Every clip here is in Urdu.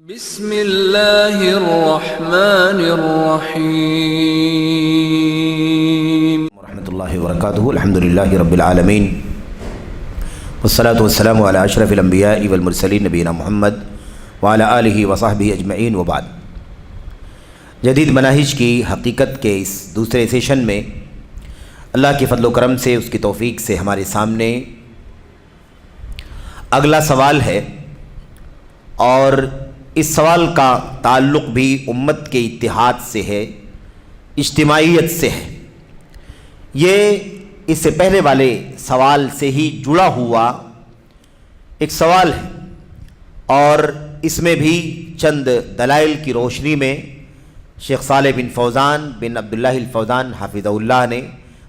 بسم اللہ الرحمن الرحیم ورحمۃ اللہ وبرکاتہ. الحمدللہ رب العالمین والصلاة والسلام علی اشرف الانبیاء والمرسلین نبینا محمد وعلی آلہ وصحبہ اجمعین وبعد. جدید مناہج کی حقیقت کے اس دوسرے سیشن میں اللہ کے فضل و کرم سے اس کی توفیق سے ہمارے سامنے اگلا سوال ہے، اور اس سوال کا تعلق بھی امت کے اتحاد سے ہے، اجتماعیت سے ہے. یہ اس سے پہلے والے سوال سے ہی جڑا ہوا ایک سوال ہے، اور اس میں بھی چند دلائل کی روشنی میں شیخ صالح بن فوزان بن عبداللہ الفوزان حافظہ اللہ نے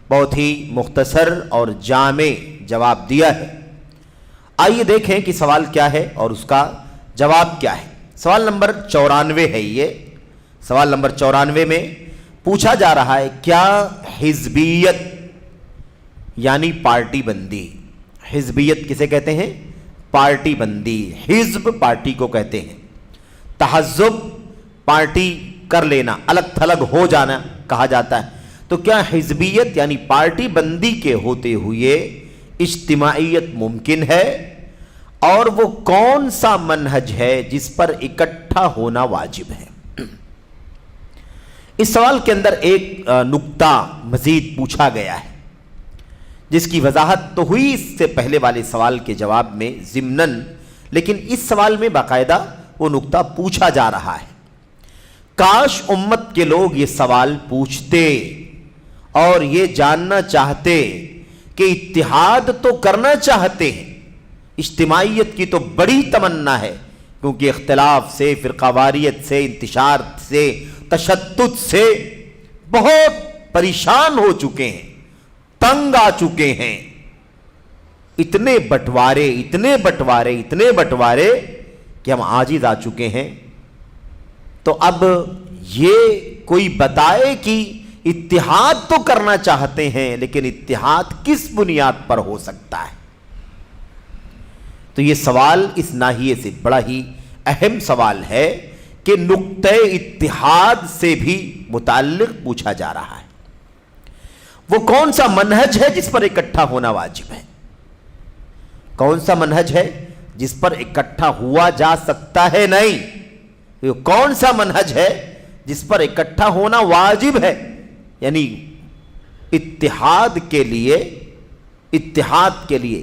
بہت ہی مختصر اور جامع جواب دیا ہے. آئیے دیکھیں کہ سوال کیا ہے اور اس کا جواب کیا ہے. سوال نمبر 94 ہے. یہ سوال نمبر 94 میں پوچھا جا رہا ہے، کیا حزبیت یعنی پارٹی بندی، حزبیت کسے کہتے ہیں؟ پارٹی بندی. حزب پارٹی کو کہتے ہیں، تحزب پارٹی کر لینا، الگ تھلگ ہو جانا کہا جاتا ہے. تو کیا حزبیت یعنی پارٹی بندی کے ہوتے ہوئے اجتماعیت ممکن ہے؟ اور وہ کون سا منہج ہے جس پر اکٹھا ہونا واجب ہے؟ اس سوال کے اندر ایک نکتہ مزید پوچھا گیا ہے، جس کی وضاحت تو ہوئی اس سے پہلے والے سوال کے جواب میں ضمناً، لیکن اس سوال میں باقاعدہ وہ نکتہ پوچھا جا رہا ہے. کاش امت کے لوگ یہ سوال پوچھتے اور یہ جاننا چاہتے کہ اتحاد تو کرنا چاہتے ہیں، اجتماعیت کی تو بڑی تمنا ہے، کیونکہ اختلاف سے، فرقہ واریت سے، انتشار سے، تشدد سے بہت پریشان ہو چکے ہیں، تنگ آ چکے ہیں. اتنے بٹوارے کہ ہم عاجز آ چکے ہیں. تو اب یہ کوئی بتائے کہ اتحاد تو کرنا چاہتے ہیں، لیکن اتحاد کس بنیاد پر ہو سکتا ہے؟ تو یہ سوال اس ناحیے سے بڑا ہی اہم سوال ہے کہ نقطۂ اتحاد سے بھی متعلق پوچھا جا رہا ہے. وہ کون سا منہج ہے جس پر اکٹھا ہونا واجب ہے؟ کون سا منہج ہے جس پر اکٹھا ہوا جا سکتا ہے؟ نہیں، یہ کون سا منہج ہے جس پر اکٹھا ہونا واجب ہے؟ یعنی اتحاد کے لیے،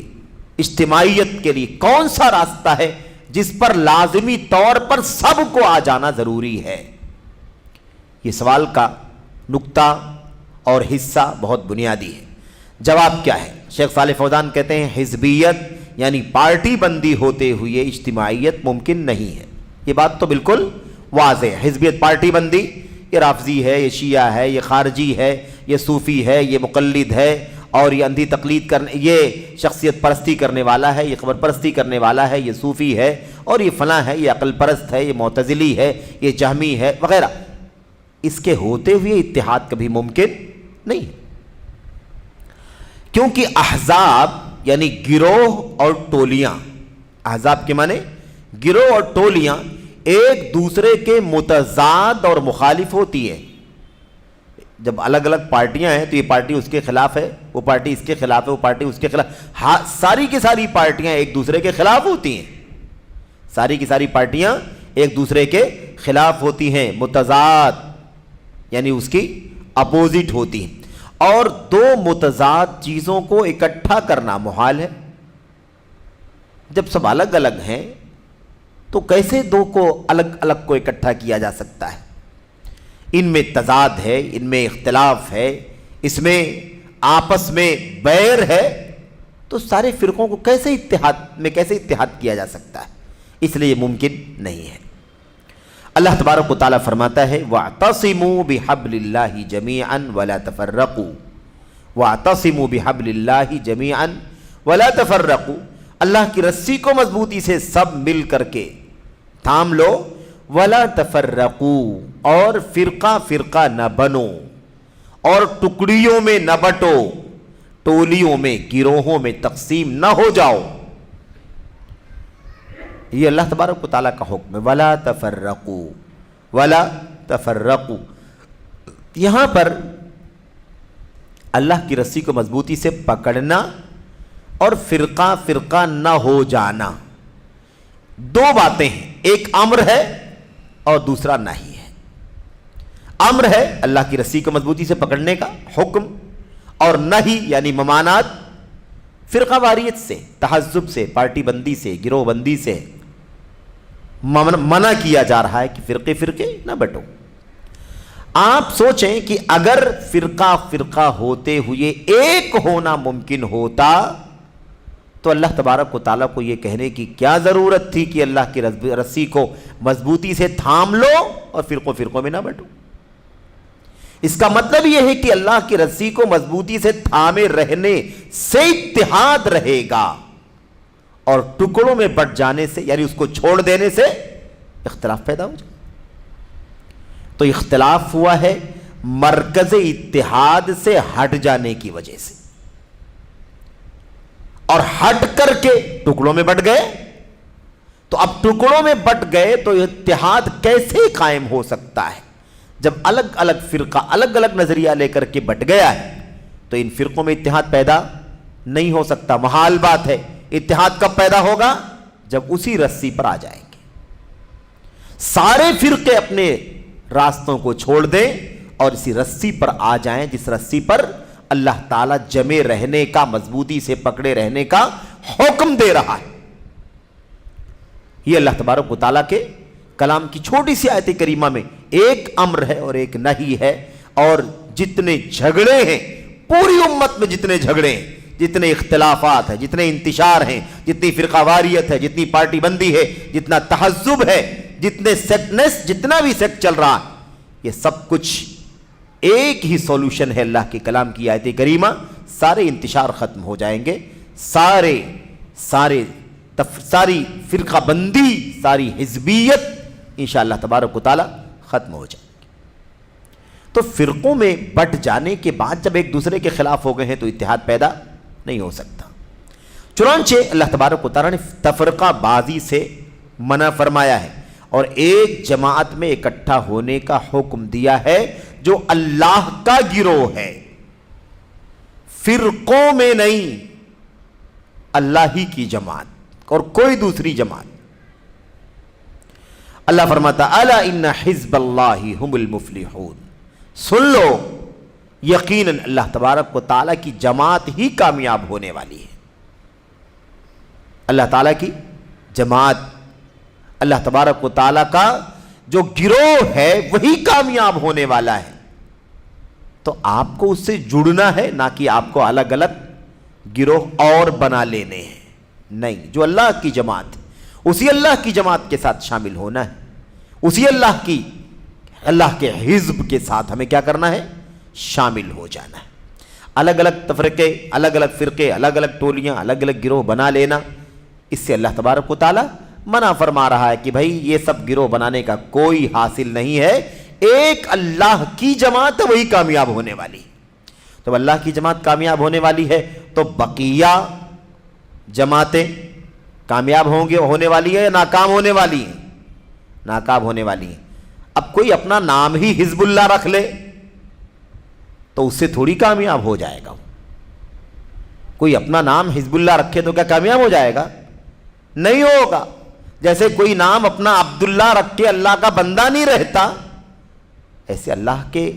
اجتماعیت کے لیے کون سا راستہ ہے جس پر لازمی طور پر سب کو آ جانا ضروری ہے؟ یہ سوال کا نکتہ اور حصہ بہت بنیادی ہے. جواب کیا ہے؟ شیخ صالح فوزان کہتے ہیں، حزبیت یعنی پارٹی بندی ہوتے ہوئے اجتماعیت ممکن نہیں ہے. یہ بات تو بالکل واضح ہے. حزبیت پارٹی بندی، یہ رافضی ہے، یہ شیعہ ہے، یہ خارجی ہے، یہ صوفی ہے، یہ مقلد ہے، اور یہ اندھی تقلید کرنے، یہ شخصیت پرستی کرنے والا ہے، یہ قبر پرستی کرنے والا ہے، یہ صوفی ہے، اور یہ فلاں ہے، یہ عقل پرست ہے، یہ معتزلی ہے، یہ جہمی ہے وغیرہ. اس کے ہوتے ہوئے اتحاد کبھی ممکن نہیں ہے، کیونکہ احزاب یعنی گروہ اور ٹولیاں، احزاب کے معنی گروہ اور ٹولیاں ایک دوسرے کے متضاد اور مخالف ہوتی ہے. جب الگ الگ پارٹیاں ہیں تو یہ پارٹی اس کے خلاف ہے، وہ پارٹی اس کے خلاف ہے، وہ پارٹی اس کے خلاف، ساری کی ساری پارٹیاں ایک دوسرے کے خلاف ہوتی ہیں. ساری کی ساری پارٹیاں ایک دوسرے کے خلاف ہوتی ہیں، متضاد یعنی اس کی اپوزٹ ہوتی ہیں. اور دو متضاد چیزوں کو اکٹھا کرنا محال ہے. جب سب الگ الگ ہیں تو کیسے دو کو الگ الگ کو اکٹھا کیا جا سکتا ہے؟ ان میں تضاد ہے، ان میں اختلاف ہے، اس میں آپس میں بیر ہے. تو سارے فرقوں کو کیسے اتحاد کیا جا سکتا ہے؟ اس لیے ممکن نہیں ہے. اللہ تبارک و تعالیٰ فرماتا ہے، وَاعْتَصِمُوا بِحَبْلِ اللَّهِ جَمِيعًا وَلَا تَفَرَّقُوا. وَاعْتَصِمُوا بِحَبْلِ اللَّهِ جَمِيعًا وَلَا تَفَرَّقُوا. اللہ کی رسی کو مضبوطی سے سب مل کر کے تھام لو. وَلَا تَفَرَّقُوا، اور فرقہ فرقہ نہ بنو، اور ٹکڑیوں میں نہ بٹو، ٹولیوں میں، گروہوں میں تقسیم نہ ہو جاؤ. یہ اللہ تبارک و تعالیٰ کا حکم ہے، وَلَا تَفَرَّقُوا وَلَا تَفَرَّقُوا۔ یہاں پر اللہ کی رسی کو مضبوطی سے پکڑنا اور فرقہ فرقہ نہ ہو جانا، دو باتیں ہیں، ایک امر ہے اور دوسرا نہیں ہے۔ امر ہے اللہ کی رسی کو مضبوطی سے پکڑنے کا حکم، اور نہیں یعنی ممانعت فرقہ واریت سے، تحزب سے، پارٹی بندی سے، گروہ بندی سے منع کیا جا رہا ہے کہ فرقے فرقے نہ بٹو۔ آپ سوچیں کہ اگر فرقہ فرقہ ہوتے ہوئے ایک ہونا ممکن ہوتا تو اللہ تبارک و تعالیٰ کو یہ کہنے کی کیا ضرورت تھی کہ اللہ کی رسی کو مضبوطی سے تھام لو اور فرقوں فرقوں میں نہ بٹو۔ اس کا مطلب یہ ہے کہ اللہ کی رسی کو مضبوطی سے تھامے رہنے سے اتحاد رہے گا، اور ٹکڑوں میں بٹ جانے سے یعنی اس کو چھوڑ دینے سے اختلاف پیدا ہو جائے۔ تو اختلاف ہوا ہے مرکز اتحاد سے ہٹ جانے کی وجہ سے، اور ہٹ کر کے ٹکڑوں میں بٹ گئے۔ تو اب ٹکڑوں میں بٹ گئے تو اتحاد کیسے قائم ہو سکتا ہے؟ جب الگ الگ فرقہ الگ الگ نظریہ لے کر کے بٹ گیا ہے تو ان فرقوں میں اتحاد پیدا نہیں ہو سکتا، محال بات ہے۔ اتحاد کب پیدا ہوگا؟ جب اسی رسی پر آ جائیں گے، سارے فرقے اپنے راستوں کو چھوڑ دیں اور اسی رسی پر آ جائیں جس رسی پر اللہ تعالیٰ جمے رہنے کا، مضبوطی سے پکڑے رہنے کا حکم دے رہا ہے۔ یہ اللہ تبارک و تعالیٰ کے کلام کی چھوٹی سی آیت کریمہ میں ایک امر ہے اور ایک نہیں ہے، اور جتنے جھگڑے ہیں پوری امت میں، جتنے جھگڑے ہیں، جتنے اختلافات ہیں، جتنے انتشار ہیں، جتنی فرقہ واریت ہے، جتنی پارٹی بندی ہے، جتنا تحزب ہے، جتنے سیکٹنس، جتنا بھی سیکٹ چل رہا ہے، یہ سب کچھ ایک ہی سولوشن ہے اللہ کے کلام کی آیت کریمہ۔ سارے انتشار ختم ہو جائیں گے، ساری فرقہ بندی، ساری حزبیت انشاءاللہ تبارک و تعالی ختم ہو جائے گی۔ تو فرقوں میں بٹ جانے کے بعد جب ایک دوسرے کے خلاف ہو گئے ہیں تو اتحاد پیدا نہیں ہو سکتا۔ چنانچہ اللہ تبارک و تعالی نے تفرقہ بازی سے منع فرمایا ہے اور ایک جماعت میں اکٹھا ہونے کا حکم دیا ہے جو اللہ کا گروہ ہے، فرقوں میں نہیں، اللہ ہی کی جماعت اور کوئی دوسری جماعت۔ اللہ فرماتا الا ان حزب اللہ هم المفلحون، سن لو یقیناً اللہ تبارک و تعالیٰ کی جماعت ہی کامیاب ہونے والی ہے۔ اللہ تعالیٰ کی جماعت، اللہ تبارک و تعالیٰ کا جو گروہ ہے وہی کامیاب ہونے والا ہے۔ تو آپ کو اس سے جڑنا ہے، نہ کہ آپ کو الگ الگ گروہ اور بنا لینے ہیں، نہیں، جو اللہ کی جماعت ہے اسی اللہ کی جماعت کے ساتھ شامل ہونا ہے، اسی اللہ کے حزب کے ساتھ ہمیں کیا کرنا ہے؟ شامل ہو جانا ہے۔ الگ الگ تفرقے، الگ الگ فرقے، الگ الگ ٹولیاں، الگ الگ گروہ بنا لینا، اس سے اللہ تبارک و تعالی منع فرما رہا ہے کہ بھائی یہ سب گروہ بنانے کا کوئی حاصل نہیں ہے، ایک اللہ کی جماعت وہی کامیاب ہونے والی۔ تو اللہ کی جماعت کامیاب ہونے والی ہے تو بقیہ جماعتیں کامیاب ہونے والی ہے یا ناکام ہونے والی ہیں؟ ناکام ہونے والی ہیں۔ اب کوئی اپنا نام ہی حزب اللہ رکھ لے تو اس سے تھوڑی کامیاب ہو جائے گا۔ کوئی اپنا نام حزب اللہ رکھے تو کیا کامیاب ہو جائے گا؟ نہیں ہوگا۔ جیسے کوئی نام اپنا عبداللہ رکھ کے اللہ کا بندہ نہیں رہتا، ایسے اللہ کے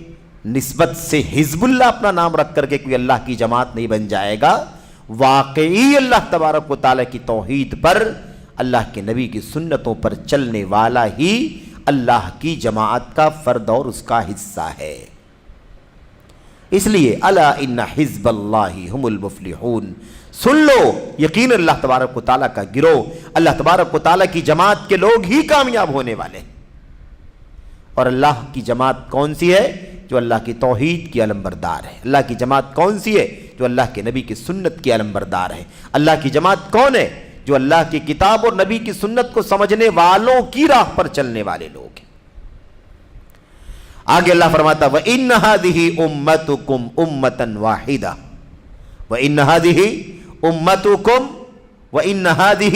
نسبت سے حزب اللہ اپنا نام رکھ کر کے کوئی اللہ کی جماعت نہیں بن جائے گا۔ واقعی اللہ تبارک و تعالیٰ کی توحید پر، اللہ کے نبی کی سنتوں پر چلنے والا ہی اللہ کی جماعت کا فرد اور اس کا حصہ ہے۔ اس لیے الا ان حزب اللہ هم المفلحون، سن لو یقین اللہ تبارک و تعالیٰ کا گروہ، اللہ تبارک و تعالیٰ کی جماعت کے لوگ ہی کامیاب ہونے والے ہیں۔ اور اللہ کی جماعت کون سی ہے؟ جو اللہ کی توحید کی علمبردار ہے۔ اللہ کی جماعت کون سی ہے؟ جو اللہ کے نبی کی سنت کی علمبردار ہے۔ اللہ کی جماعت کون ہے؟ جو اللہ کی کتاب اور نبی کی سنت کو سمجھنے والوں کی راہ پر چلنے والے لوگ ہیں۔ آگے اللہ فرماتا وَإِنَّ هَذِهِ أُمَّتُكُمْ أُمَّةً وَاحِدَةً وَإِنَّ هَذِهِ أُمَّتُكُمْ وَإِنَّ هَذِهِ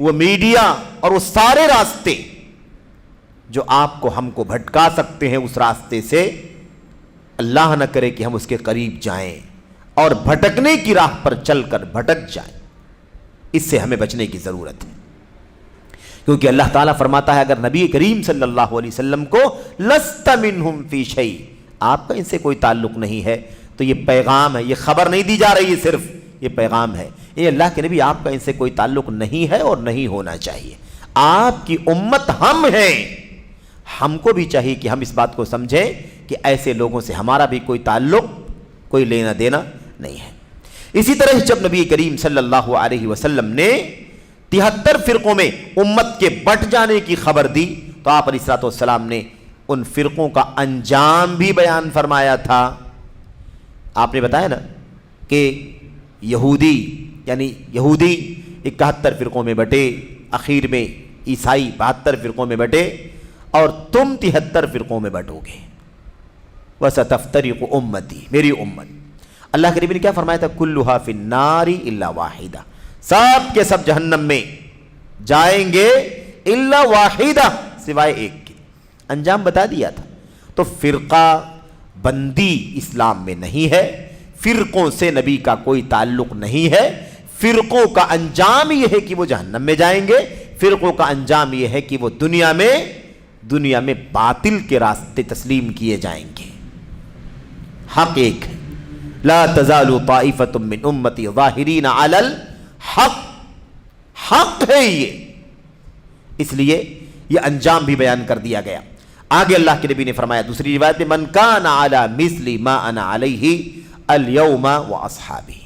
وہ میڈیا اور وہ سارے راستے جو آپ کو ہم کو بھٹکا سکتے ہیں اس راستے سے، اللہ نہ کرے کہ ہم اس کے قریب جائیں اور بھٹکنے کی راہ پر چل کر بھٹک جائیں۔ اس سے ہمیں بچنے کی ضرورت ہے، کیونکہ اللہ تعالیٰ فرماتا ہے اگر نبی کریم صلی اللہ علیہ وسلم کو لست منہم فی شیء، آپ کا ان سے کوئی تعلق نہیں ہے، تو یہ پیغام ہے، یہ خبر نہیں دی جا رہی ہے، صرف یہ پیغام ہے، یہ اللہ کے نبی آپ کا ان سے کوئی تعلق نہیں ہے اور نہیں ہونا چاہیے، آپ کی امت ہم ہیں، ہم کو بھی چاہیے کہ ہم اس بات کو سمجھیں کہ ایسے لوگوں سے ہمارا بھی کوئی تعلق، کوئی لینا دینا نہیں ہے۔ اسی طرح جب نبی کریم صلی اللہ علیہ وسلم نے 73 فرقوں میں امت کے بٹ جانے کی خبر دی تو آپ علیہ الصلوۃ والسلام نے ان فرقوں کا انجام بھی بیان فرمایا تھا۔ آپ نے بتایا نا کہ یہودی 71 فرقوں میں بٹے، اخیر میں عیسائی 72 فرقوں میں بٹے، اور تم 73 فرقوں میں بٹو گے۔ وَسَتَفْتَرِقُ أُمَّتِي، میری امت۔ اللہ کے نبی نے کیا فرمایا تھا؟ كُلُّهَا فِي النَّارِ إِلَّا وَاحِدَةً، سب کے سب جہنم میں جائیں گے الا واحدہ، سوائے ایک کے۔ انجام بتا دیا تھا۔ تو فرقہ بندی اسلام میں نہیں ہے، فرقوں سے نبی کا کوئی تعلق نہیں ہے، فرقوں کا انجام یہ ہے کہ وہ جہنم میں جائیں گے، فرقوں کا انجام یہ ہے کہ وہ دنیا میں باطل کے راستے تسلیم کیے جائیں گے۔ حق ایک ہے، لا تزال طائفۃ من امتی ظاہرین علی الحق، حق ہے یہ، اس لیے یہ انجام بھی بیان کر دیا گیا۔ آگے اللہ کے نبی نے فرمایا دوسری روایت میں، من کان علی مثل ما انا علیہ اليوم واصحابی،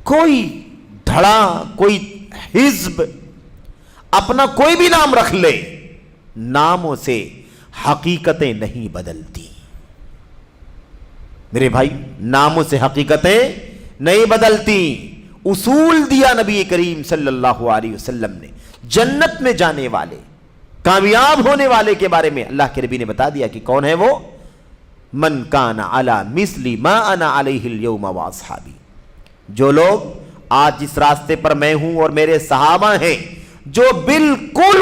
کوئی دھڑا، کوئی حزب اپنا کوئی بھی نام رکھ لے، ناموں سے حقیقتیں نہیں بدلتی۔ میرے بھائی، ناموں سے حقیقتیں نہیں بدلتی۔ اصول دیا نبی کریم صلی اللہ علیہ وسلم نے، جنت میں جانے والے، کامیاب ہونے والے کے بارے میں اللہ کے نبی نے بتا دیا کہ کون ہے وہ، من کان علی مثل ما انا علیہ اليوم واصحابی، جو لوگ آج جس راستے پر میں ہوں اور میرے صحابہ ہیں، جو بالکل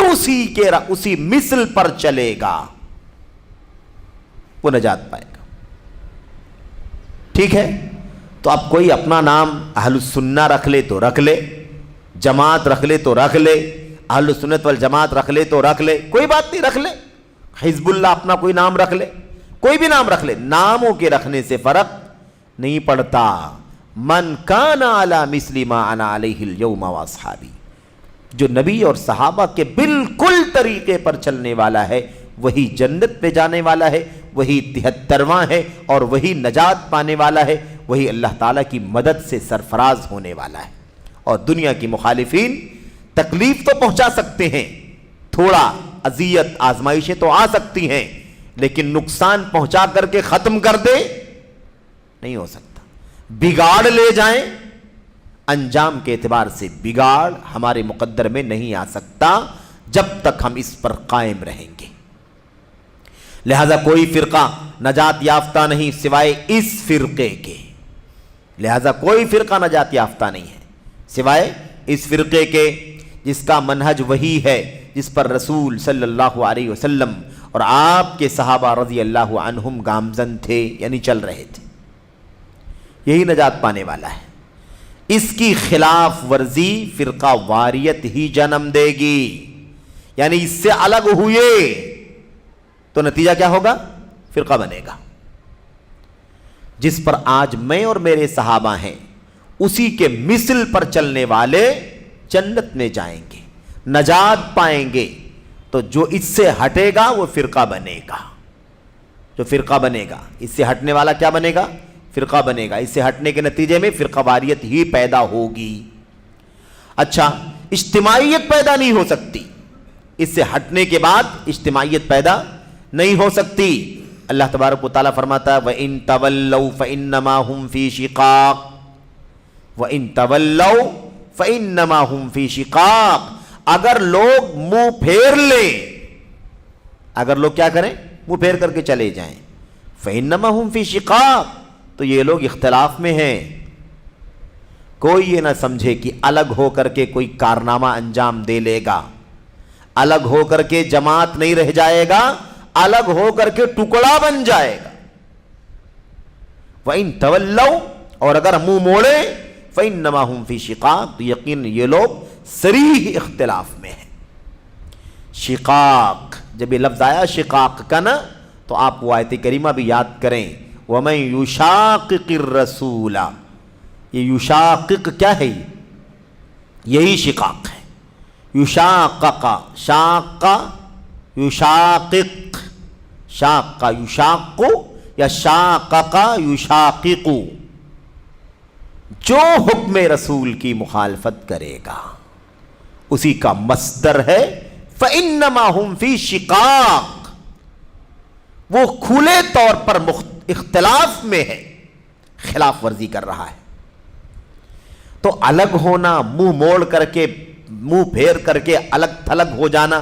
اسی مثل پر چلے گا وہ نجات پائے گا۔ ٹھیک ہے، تو اب کوئی اپنا نام اہل السنہ رکھ لے تو رکھ لے، جماعت رکھ لے تو رکھ لے، اہل السنت والجماعت رکھ لے تو رکھ لے، کوئی بات نہیں، رکھ لے، حزب اللہ اپنا کوئی نام رکھ لے، کوئی بھی نام رکھ لے، ناموں کے رکھنے سے فرق نہیں پڑتا۔ من کان علی مثل ما انا علیہ اليوم واصحابی، جو نبی اور صحابہ کے بالکل طریقے پر چلنے والا ہے وہی جنت پہ جانے والا ہے، وہی 73واں ہے، اور وہی نجات پانے والا ہے، وہی اللہ تعالیٰ کی مدد سے سرفراز ہونے والا ہے۔ اور دنیا کی مخالفین تکلیف تو پہنچا سکتے ہیں، تھوڑا اذیت آزمائشیں تو آ سکتی ہیں، لیکن نقصان پہنچا کر کے ختم کر دے نہیں ہو سکتا۔ بگاڑ لے جائیں، انجام کے اعتبار سے بگاڑ ہمارے مقدر میں نہیں آ سکتا جب تک ہم اس پر قائم رہیں گے۔ لہذا کوئی فرقہ نجات یافتہ نہیں سوائے اس فرقے کے، لہذا کوئی فرقہ نجات یافتہ نہیں ہے سوائے اس فرقے کے، جس کا منہج وہی ہے جس پر رسول صلی اللہ علیہ وسلم اور آپ کے صحابہ رضی اللہ عنہم گامزن تھے، یعنی چل رہے تھے، یہی نجات پانے والا ہے۔ اس کی خلاف ورزی فرقہ واریت ہی جنم دے گی، یعنی اس سے الگ ہوئے تو نتیجہ کیا ہوگا؟ فرقہ بنے گا۔ جس پر آج میں اور میرے صحابہ ہیں اسی کے مثل پر چلنے والے جنت میں جائیں گے، نجات پائیں گے، تو جو اس سے ہٹے گا وہ فرقہ بنے گا، جو فرقہ بنے گا، اس سے ہٹنے والا کیا بنے گا؟ فرقہ بنے گا۔ اس سے ہٹنے کے نتیجے میں فرقہ واریت ہی پیدا ہوگی۔ اچھا، اجتماعیت پیدا نہیں ہو سکتی، اس سے ہٹنے کے بعد اجتماعیت پیدا نہیں ہو سکتی۔ اللہ تبارک و تعالیٰ فرماتا ہے وَإِن تَوَلَّوْا فَإِنَّمَا هُمْ فِي شِقَاقٍ، وَإِن تَوَلَّوْا فَإِنَّمَا هُمْ فِي شِقَاقٍ، اگر لوگ منہ پھیر لیں، اگر لوگ کیا کریں؟ منہ پھیر کر کے چلے جائیں، فَإِنَّمَا هُمْ فِي شِقَاقٍ، تو یہ لوگ اختلاف میں ہیں۔ کوئی یہ نہ سمجھے کہ الگ ہو کر کے کوئی کارنامہ انجام دے لے گا، الگ ہو کر کے جماعت نہیں رہ جائے گا، الگ ہو کر کے ٹکڑا بن جائے گا۔ وَإِن تَوَلَّوْا، اور اگر منہ موڑے، فَإِنَّمَا هُمْ فِي شِقَاقٍ، تو یقین یہ لوگ صریح اختلاف میں ہیں۔ شقاق، جب یہ لفظ آیا شقاق کا نا، تو آپ وہ آیت کریمہ بھی یاد کریں، وَمَن يُشَاقِقِ الرَّسُولَ، یہ یشاقق کیا ہے؟ یہی شقاق ہے۔ یشاقق، شاق یشاقق، شاق یشاق یا شاقق یشاقق، جو حکم رسول کی مخالفت کرے گا اسی کا مصدر ہے فَإِنَّمَا هُمْ فِي شِقَاقٍ، وہ کھلے طور پر اختلاف میں ہے، خلاف ورزی کر رہا ہے۔ تو الگ ہونا، منہ موڑ کر کے، منہ پھیر کر کے الگ تھلگ ہو جانا،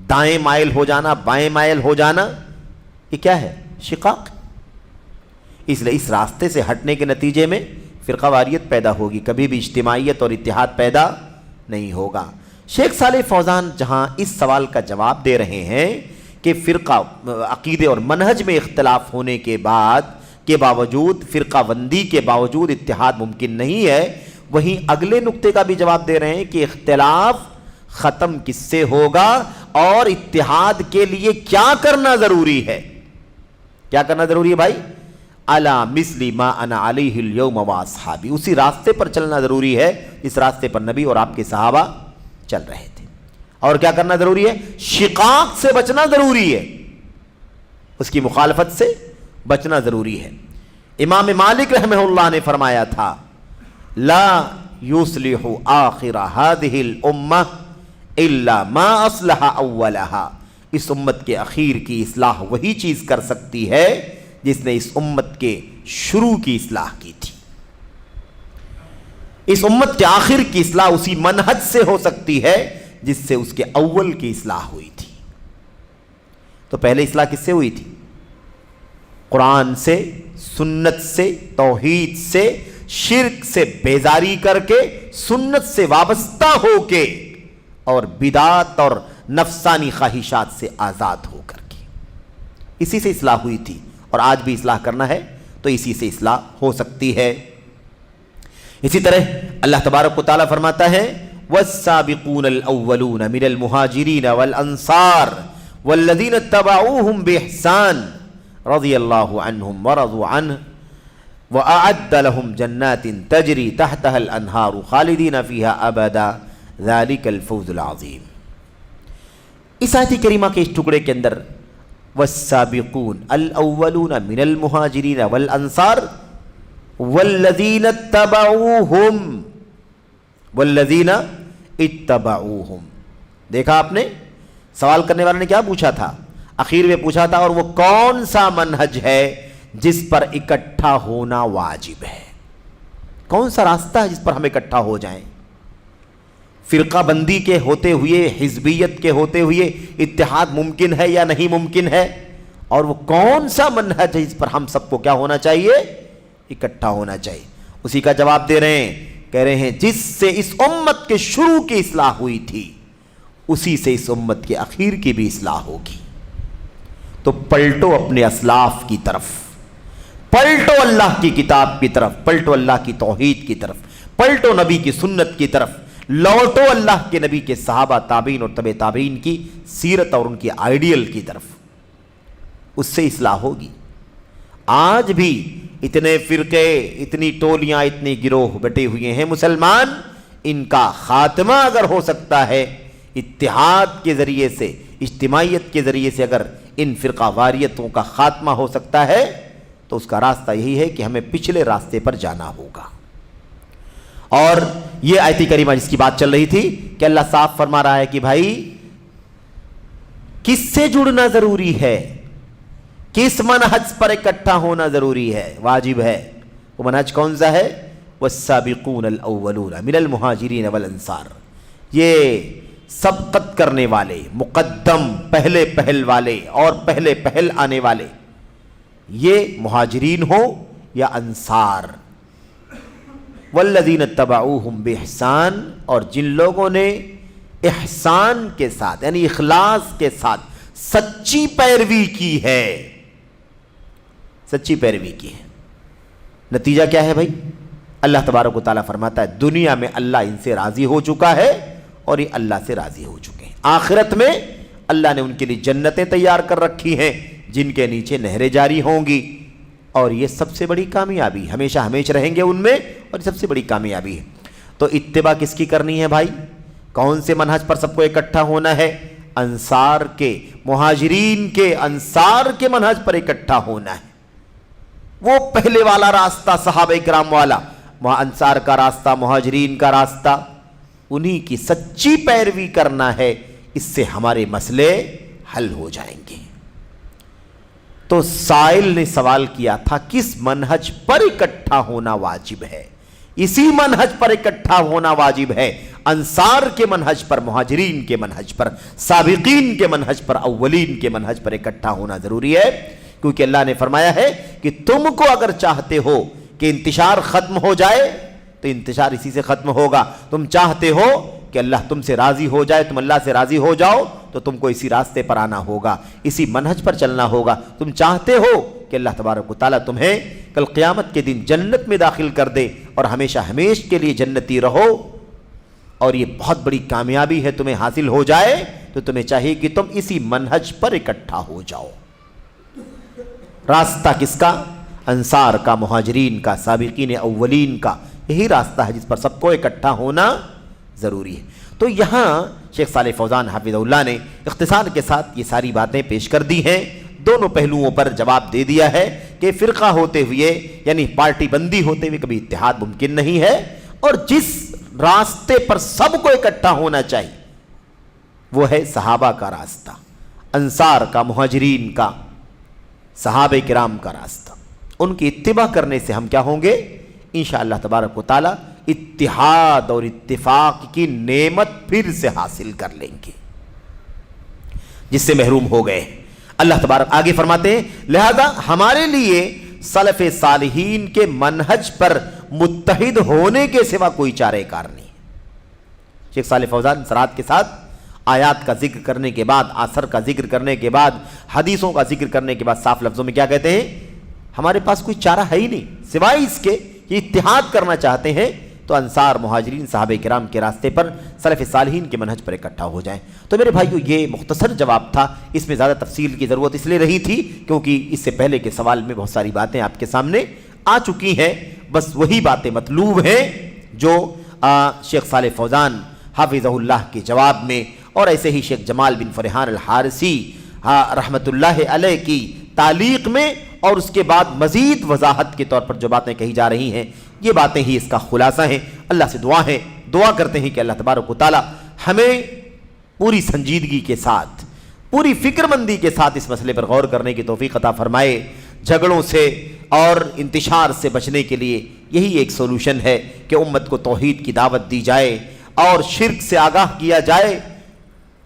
دائیں مائل ہو جانا، بائیں مائل ہو جانا، یہ کیا ہے؟ شقاق۔ اس لیے اس راستے سے ہٹنے کے نتیجے میں فرقہ واریت پیدا ہوگی، کبھی بھی اجتماعیت اور اتحاد پیدا نہیں ہوگا۔ شیخ صالح فوزان جہاں اس سوال کا جواب دے رہے ہیں کہ فرقہ عقیدے اور منہج میں اختلاف ہونے کے باوجود فرقہ بندی کے باوجود اتحاد ممکن نہیں ہے، وہیں اگلے نقطے کا بھی جواب دے رہے ہیں کہ اختلاف ختم کس سے ہوگا اور اتحاد کے لیے کیا کرنا ضروری ہے۔ کیا کرنا ضروری ہے بھائی؟ علی مثل ما انا علیہ اليوم واصحابی، اسی راستے پر چلنا ضروری ہے اس راستے پر نبی اور آپ کے صحابہ چل رہے تھے۔ اور کیا کرنا ضروری ہے؟ شقاق سے بچنا ضروری ہے، اس کی مخالفت سے بچنا ضروری ہے۔ امام مالک رحمہ اللہ نے فرمایا تھا لا یصلح آخر هذه الامہ الا ما اصلح اولها، اس امت کے اخیر کی اصلاح وہی چیز کر سکتی ہے جس نے اس امت کے شروع کی اصلاح کی تھی۔ اس امت کے آخر کی اصلاح اسی منہج سے ہو سکتی ہے جس سے اس کے اول کی اصلاح ہوئی تھی۔ تو پہلے اصلاح کس سے ہوئی تھی؟ قرآن سے، سنت سے، توحید سے، شرک سے بیزاری کر کے، سنت سے وابستہ ہو کے، اور بدعات اور نفسانی خواہشات سے آزاد ہو کر کے، اسی سے اصلاح ہوئی تھی۔ اور آج بھی اصلاح کرنا ہے تو اسی سے اصلاح ہو سکتی ہے۔ اسی طرح اللہ تبارک و تعالیٰ فرماتا ہے والسابقون الاولون من المہاجرین والانصار والذین اتبعوهم بإحسان رضی اللہ عنہم ورضوا عنہ وأعد لهم جنات تجری تحتها الانہار خالدین فیہا ابدا ذلک الفوز العظیم۔ اس آیت کریمہ کے اس ٹکڑے کے اندر والسابقون الاولون من المہاجرین والانصار والذین اتبعوهم، والذین اتبعوهم، دیکھا آپ نے سوال کرنے والے نے کیا پوچھا تھا؟ اخیر میں پوچھا تھا اور وہ کون سا منہج ہے جس پر اکٹھا ہونا واجب ہے؟ کون سا راستہ ہے جس پر ہم اکٹھا ہو جائیں؟ فرقہ بندی کے ہوتے ہوئے، حزبیت کے ہوتے ہوئے اتحاد ممکن ہے یا نہیں ممکن ہے؟ اور وہ کون سا منہج ہے جس پر ہم سب کو کیا ہونا چاہیے؟ اکٹھا ہونا چاہیے۔ اسی کا جواب دے رہے ہیں، کہہ رہے ہیں جس سے اس امت کے شروع کی اصلاح ہوئی تھی اسی سے اس امت کے اخیر کی بھی اصلاح ہوگی۔ تو پلٹو اپنے اسلاف کی طرف، پلٹو اللہ کی کتاب کی طرف، پلٹو اللہ کی توحید کی طرف، پلٹو نبی کی سنت کی طرف، لوٹو اللہ کے نبی کے صحابہ، تابعین اور تبع تابعین کی سیرت اور ان کی آئیڈیل کی طرف، اس سے اصلاح ہوگی۔ آج بھی اتنے فرقے، اتنی ٹولیاں، اتنے گروہ بٹے ہوئے ہیں مسلمان، ان کا خاتمہ اگر ہو سکتا ہے اتحاد کے ذریعے سے، اجتماعیت کے ذریعے سے، اگر ان فرقہ واریتوں کا خاتمہ ہو سکتا ہے تو اس کا راستہ یہی ہے کہ ہمیں پچھلے راستے پر جانا ہوگا۔ اور یہ آیت کریمہ جس کی بات چل رہی تھی کہ اللہ صاف فرما رہا ہے کہ بھائی کس سے جڑنا ضروری ہے، کس منہج پر اکٹھا ہونا ضروری ہے، واجب ہے۔ وہ منہج کون سا ہے؟ والسابقون الاولون من المہاجرین والانصار، یہ سبقت کرنے والے، مقدم، پہلے پہل والے اور پہلے پہل آنے والے، یہ مہاجرین ہو یا انصار، والذین اتبعوہم بإحسان، اور جن لوگوں نے احسان کے ساتھ یعنی اخلاص کے ساتھ سچی پیروی کی ہے، سچی پیروی کی ہے۔ نتیجہ کیا ہے بھائی؟ اللہ تبارک و تعالیٰ فرماتا ہے دنیا میں اللہ ان سے راضی ہو چکا ہے اور یہ اللہ سے راضی ہو چکے ہیں۔ آخرت میں اللہ نے ان کے لیے جنتیں تیار کر رکھی ہیں جن کے نیچے نہریں جاری ہوں گی، اور یہ سب سے بڑی کامیابی، ہمیشہ ہمیشہ رہیں گے ان میں، اور یہ سب سے بڑی کامیابی ہے۔ تو اتباع کس کی کرنی ہے بھائی؟ کون سے منہج پر سب کو اکٹھا ہونا ہے؟ انصار کے، مہاجرین کے، انصار کے منہج پر اکٹھا ہونا ہے۔ وہ پہلے والا راستہ صحابہ کرام والا، انصار کا راستہ، مہاجرین کا راستہ، انہی کی سچی پیروی کرنا ہے، اس سے ہمارے مسئلے حل ہو جائیں گے۔ تو سائل نے سوال کیا تھا کس منہج پر اکٹھا ہونا واجب ہے؟ اسی منہج پر اکٹھا ہونا واجب ہے، انصار کے منہج پر، مہاجرین کے منہج پر، سابقین کے منہج پر، اولین کے منہج پر اکٹھا ہونا ضروری ہے، کیونکہ اللہ نے فرمایا ہے کہ تم کو اگر چاہتے ہو کہ انتشار ختم ہو جائے تو انتشار اسی سے ختم ہوگا۔ تم چاہتے ہو کہ اللہ تم سے راضی ہو جائے، تم اللہ سے راضی ہو جاؤ، تو تم کو اسی راستے پر آنا ہوگا، اسی منہج پر چلنا ہوگا۔ تم چاہتے ہو کہ اللہ تبارک و تعالیٰ تمہیں کل قیامت کے دن جنت میں داخل کر دے اور ہمیشہ ہمیشہ کے لیے جنتی رہو، اور یہ بہت بڑی کامیابی ہے تمہیں حاصل ہو جائے، تو تمہیں چاہیے کہ تم اسی منہج پر اکٹھا ہو جاؤ۔ راستہ کس کا؟ انصار کا، مہاجرین کا، سابقین اولین کا، یہی راستہ ہے جس پر سب کو اکٹھا ہونا ضروری ہے۔ تو یہاں شیخ صالح فوزان حفظہ اللہ نے اختصار کے ساتھ یہ ساری باتیں پیش کر دی ہیں، دونوں پہلوؤں پر جواب دے دیا ہے کہ فرقہ ہوتے ہوئے یعنی پارٹی بندی ہوتے ہوئے کبھی اتحاد ممکن نہیں ہے، اور جس راستے پر سب کو اکٹھا ہونا چاہیے وہ ہے صحابہ کا راستہ، انصار کا، مہاجرین کا، صحابہ کرام کا راستہ۔ ان کی اتباع کرنے سے ہم کیا ہوں گے؟ انشاءاللہ تبارک و تعالی اتحاد اور اتفاق کی نعمت پھر سے حاصل کر لیں گے جس سے محروم ہو گئے۔ اللہ تبارک آگے فرماتے ہیں لہذا ہمارے لیے سلف صالحین کے منہج پر متحد ہونے کے سوا کوئی چارہ کار نہیں۔ شیخ صالح فوزان سرات کے ساتھ آیات کا ذکر کرنے کے بعد، آثر کا ذکر کرنے کے بعد، حدیثوں کا ذکر کرنے کے بعد صاف لفظوں میں کیا کہتے ہیں؟ ہمارے پاس کوئی چارہ ہے ہی نہیں سوائے اس کے کہ اتحاد کرنا چاہتے ہیں تو انصار، مہاجرین، صحابہ کرام کے راستے پر، سلف صالحین کے منہج پر اکٹھا ہو جائیں۔ تو میرے بھائیو یہ مختصر جواب تھا، اس میں زیادہ تفصیل کی ضرورت اس لیے رہی تھی کیونکہ اس سے پہلے کے سوال میں بہت ساری باتیں آپ کے سامنے آ چکی ہیں، بس وہی باتیں مطلوب ہیں جو شیخ صالح فوزان حافظہ اللہ کے جواب میں، اور ایسے ہی شیخ جمال بن فرحان الحارثی رحمۃ اللہ علیہ کی تعلیق میں، اور اس کے بعد مزید وضاحت کے طور پر جو باتیں کہی جا رہی ہیں، یہ باتیں ہی اس کا خلاصہ ہیں۔ اللہ سے دعا کرتے ہیں کہ اللہ تبارک و تعالی ہمیں پوری سنجیدگی کے ساتھ، پوری فکر مندی کے ساتھ اس مسئلے پر غور کرنے کی توفیق عطا فرمائے۔ جھگڑوں سے اور انتشار سے بچنے کے لیے یہی ایک سولوشن ہے کہ امت کو توحید کی دعوت دی جائے اور شرک سے آگاہ کیا جائے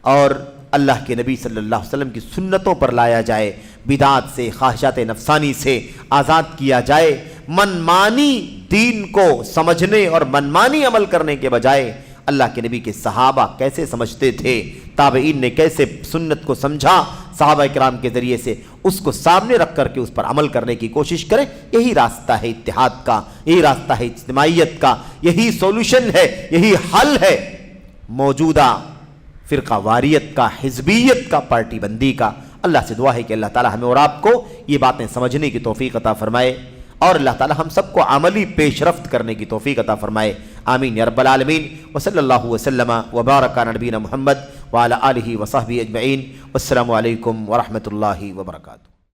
اور اللہ کے نبی صلی اللہ علیہ وسلم کی سنتوں پر لایا جائے، بدعات سے، خواہشات نفسانی سے آزاد کیا جائے، منمانی دین کو سمجھنے اور منمانی عمل کرنے کے بجائے اللہ کے نبی کے صحابہ کیسے سمجھتے تھے، تابعین نے کیسے سنت کو سمجھا صحابہ کرام کے ذریعے سے، اس کو سامنے رکھ کر کے اس پر عمل کرنے کی کوشش کریں۔ یہی راستہ ہے اتحاد کا، یہی راستہ ہے اجتماعیت کا، یہی سولوشن ہے، یہی حل ہے موجودہ فرقہ واریت کا، حزبیت کا، پارٹی بندی کا۔ اللہ سے دعا ہے کہ اللہ تعالی ہمیں اور آپ کو یہ باتیں سمجھنے کی توفیق عطا فرمائے، اور اللہ تعالی ہم سب کو عملی پیش رفت کرنے کی توفیق عطا فرمائے، آمین یا رب العالمین۔ وصلی اللہ وسلم وبارک علی نبینا محمد وعلی آلہ وصحبہ اجمعین، والسلام علیکم ورحمۃ اللہ وبرکاتہ۔